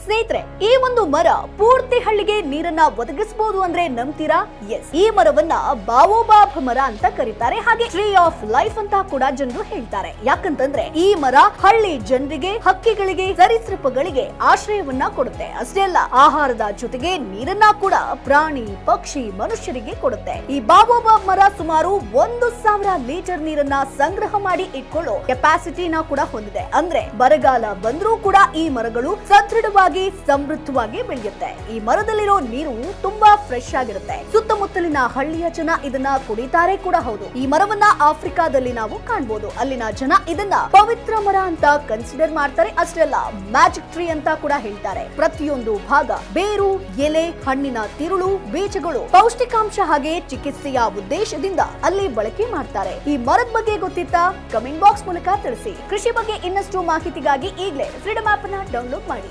ಸ್ನೇಹಿತರೆ, ಈ ಒಂದು ಮರ ಪೂರ್ತಿ ಹಳ್ಳಿಗೆ ನೀರನ್ನ ಒದಗಿಸಬಹುದು ಅಂದ್ರೆ ನಂಬ್ತೀರಾ? ಎಸ್, ಈ ಮರವನ್ನ ಬಾವೋಬಾಬ್ ಮರ ಅಂತ ಕರೀತಾರೆ, ಹಾಗೆ ಟ್ರೀ ಆಫ್ ಲೈಫ್ ಅಂತ ಕೂಡ ಜನರು ಹೇಳ್ತಾರೆ. ಯಾಕಂತಂದ್ರೆ ಈ ಮರ ಹಳ್ಳಿ ಜನರಿಗೆ, ಹಕ್ಕಿಗಳಿಗೆ, ಸರೀಸೃಪಗಳಿಗೆ ಆಶ್ರಯವನ್ನ ಕೊಡುತ್ತೆ. ಅಷ್ಟೇ ಅಲ್ಲ, ಆಹಾರದ ಜೊತೆಗೆ ನೀರನ್ನ ಕೂಡ ಪ್ರಾಣಿ, ಪಕ್ಷಿ, ಮನುಷ್ಯರಿಗೆ ಕೊಡುತ್ತೆ. ಈ ಬಾವೋಬಾಬ್ ಮರ ಸುಮಾರು 1,000 ಲೀಟರ್ ನೀರನ್ನ ಸಂಗ್ರಹ ಮಾಡಿ ಇಟ್ಕೊಳ್ಳೋ ಕೆಪಾಸಿಟಿನ ಕೂಡ ಹೊಂದಿದೆ. ಅಂದ್ರೆ ಬರಗಾಲ ಬಂದ್ರೂ ಕೂಡ ಈ ಮರಗಳು ಸದೃಢವಾಗಿ, ಸಮೃದ್ಧವಾಗಿ ಬೆಳೆಯುತ್ತೆ. ಈ ಮರದಲ್ಲಿರೋ ನೀರು ತುಂಬಾ ಫ್ರೆಶ್ ಆಗಿರುತ್ತೆ. ಸುತ್ತಮುತ್ತಲಿನ ಹಳ್ಳಿಯ ಜನ ಇದನ್ನ ಕುಡಿತಾರೆ ಕೂಡ ಹೌದು. ಈ ಮರವನ್ನ ಆಫ್ರಿಕಾದಲ್ಲಿ ನಾವು ಕಾಣಬಹುದು. ಅಲ್ಲಿನ ಜನ ಇದನ್ನ ಪವಿತ್ರ ಮರ ಅಂತ ಕನ್ಸಿಡರ್ ಮಾಡ್ತಾರೆ. ಅಷ್ಟೇ ಅಲ್ಲ, ಮ್ಯಾಜಿಕ್ ಟ್ರೀ ಅಂತ ಕೂಡ ಹೇಳ್ತಾರೆ. ಪ್ರತಿಯೊಂದು ಭಾಗ, ಬೇರು, ಎಲೆ, ಹಣ್ಣಿನ ತಿರುಳು, ಬೀಜಗಳು ಪೌಷ್ಟಿಕಾಂಶ ಹಾಗೆ ಚಿಕಿತ್ಸೆಯ ಉದ್ದೇಶದಿಂದ ಅಲ್ಲಿ ಬಳಕೆ ಮಾಡ್ತಾರೆ. ಈ ಮರದ ಬಗ್ಗೆ ಗೊತ್ತಿತ್ತಾ? ಕಮೆಂಟ್ ಬಾಕ್ಸ್ ಮೂಲಕ ತಿಳಿಸಿ. ಕೃಷಿ ಬಗ್ಗೆ ಇನ್ನಷ್ಟು ಮಾಹಿತಿಗಾಗಿ ಈಗಲೇ ಫ್ರೀಡಮ್ ಆಪ್ ಅನ್ನ ಡೌನ್ಲೋಡ್ ಮಾಡಿ.